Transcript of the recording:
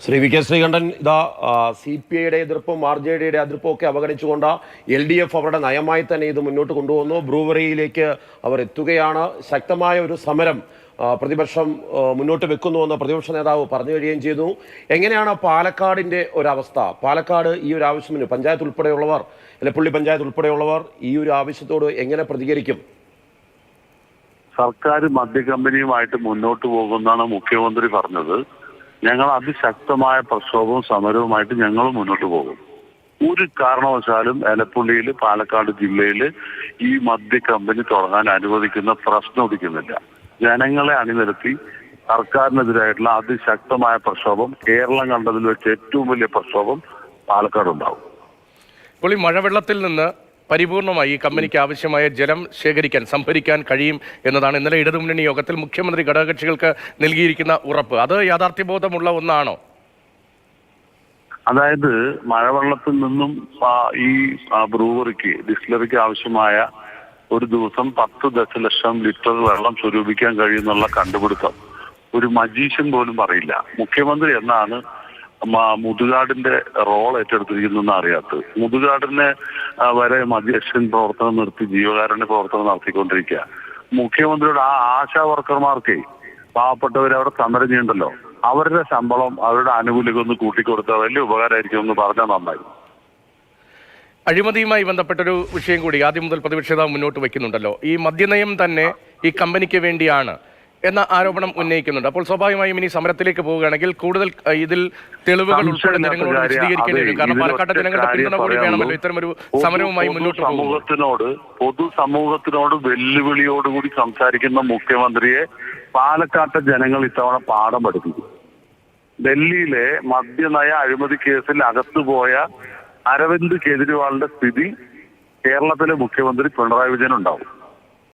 Shri V K Sreekandan ഇതാ CPI-യുടെ എതിർപ്പും RJD-യുടെ എതിർപ്പും ഒക്കെ അവഗണിച്ചുകൊണ്ട് LDF അവരുടെ നയമായി തന്നെ ഇത് മുന്നോട്ട് കൊണ്ടുപോകുന്നു. ബ്രൂവറിയിലേക്ക് അവർ എത്തുകയാണ്. ശക്തമായ ഒരു സമരം പ്രതിപക്ഷം മുന്നോട്ട് വെക്കുന്നുവെന്ന് പ്രതിപക്ഷ നേതാവ് പറഞ്ഞു കഴിയുകയും ചെയ്തു. എങ്ങനെയാണ് പാലക്കാടിൻ്റെ ഒരവസ്ഥ? പാലക്കാട് ഈ ഒരു ആവശ്യത്തിന് പഞ്ചായത്ത് ഉൾപ്പെടെയുള്ളവർ, എലപ്പുള്ളി പഞ്ചായത്ത് ഉൾപ്പെടെയുള്ളവർ ഈ ഒരു ആവശ്യത്തോട് എങ്ങനെ പ്രതികരിക്കും? സർക്കാർ മദ്യകമ്പനിയുമായിട്ട് മുന്നോട്ട് പോകുമെന്നാണ് മുഖ്യമന്ത്രി പറഞ്ഞത്. ഞങ്ങൾ അതിശക്തമായ പ്രക്ഷോഭവും സമരവുമായിട്ട് ഞങ്ങൾ മുന്നോട്ട് പോകും. ഒരു കാരണവശാലും എലപ്പുള്ളിയിൽ, പാലക്കാട് ജില്ലയിൽ ഈ മദ്യ കമ്പനി തുടങ്ങാൻ അനുവദിക്കുന്ന പ്രശ്നം ഉദിക്കുന്നില്ല. ജനങ്ങളെ അണിനിരത്തി സർക്കാരിനെതിരായിട്ടുള്ള അതിശക്തമായ പ്രക്ഷോഭം, കേരളം കണ്ടതിൽ വെച്ച് ഏറ്റവും വലിയ പ്രക്ഷോഭം പാലക്കാട് ഉണ്ടാവും. ഇപ്പോൾ ഈ മഴവെള്ളത്തിൽ നിന്ന് പരിപൂർണമായി ഈ കമ്പനിക്ക് ആവശ്യമായ ജലം ശേഖരിക്കാൻ, സംഭരിക്കാൻ കഴിയും എന്നതാണ് ഇന്നലെ ഇടതുമുന്നണി യോഗത്തിൽ മുഖ്യമന്ത്രി ഘടകകക്ഷികൾക്ക് നൽകിയിരിക്കുന്ന ഉറപ്പ്. അത് യാഥാർത്ഥ്യബോധമുള്ള ഒന്നാണോ? അതായത് മഴവെള്ളത്തിൽ നിന്നും ഈ ബ്രൂവറിക്ക്, ഡിസ്റ്റിലറിക്ക് ആവശ്യമായ ഒരു ദിവസം 10 ദശലക്ഷം ലിറ്റർ വെള്ളം സ്വരൂപിക്കാൻ കഴിയുന്നുള്ള കണ്ടുപിടുത്തം ഒരു മജീഷ്യൻ പോലും പറയില്ല. മുഖ്യമന്ത്രി എന്നാണ് മുതുകാടിന്റെ റോൾ ഏറ്റെടുത്തിരിക്കുന്നതെന്ന് അറിയാത്തത്. മുതുകാടിനെ വരെ മജീഷ്യൻ പ്രവർത്തനം നിർത്തി ജീവകാരുണ്യ പ്രവർത്തനം നടത്തിക്കൊണ്ടിരിക്കുക. മുഖ്യമന്ത്രിയുടെ ആശാ വർക്കർമാർക്ക്, പാവപ്പെട്ടവർ അവിടെ സമരം ചെയ്യണ്ടല്ലോ, അവരുടെ ശമ്പളം, അവരുടെ ആനുകൂല്യം ഒന്ന് കൂട്ടിക്കൊടുത്താൽ വലിയ ഉപകാരമായിരിക്കും എന്ന് പറഞ്ഞാൽ നന്നായി. അഴിമതിയുമായി ബന്ധപ്പെട്ടൊരു വിഷയം കൂടി ആദ്യം മുതൽ പ്രതിപക്ഷ നേതാവ് മുന്നോട്ട് വയ്ക്കുന്നുണ്ടല്ലോ. ഈ മദ്യനയം തന്നെ ഈ കമ്പനിക്ക് വേണ്ടിയാണ് എന്ന ആരോപണം ഉന്നയിക്കുന്നുണ്ട്. അപ്പോൾ സ്വാഭാവികമായും ഇനി സമരത്തിലേക്ക് പോവുകയാണെങ്കിൽ കൂടുതൽ ഇതിൽ തെളിവുകൾ ഉൾപ്പെടെ ജനങ്ങളോട് വിശദീകരിക്കേണ്ടി വരും. കാരണം പാലക്കാട്ടെ ജനങ്ങളുടെ പിന്തുണ കൂടി വേണമല്ലോ ഇത്തരമൊരു സമരവുമായി മുന്നോട്ട് പൊതുസമൂഹത്തിനോട് വെല്ലുവിളിയോടുകൂടി സംസാരിക്കുന്ന മുഖ്യമന്ത്രിയെ പാലക്കാട്ടെ ജനങ്ങൾ ഇത്തവണ പാഠം പഠിപ്പിക്കും. ഡൽഹിയിലെ മദ്യനയ അഴിമതി കേസിൽ അകത്തുപോയ അരവിന്ദ് കെജ്രിവാളിന്റെ സ്ഥിതി കേരളത്തിലെ മുഖ്യമന്ത്രി പിണറായി വിജയൻ ഉണ്ടാവും.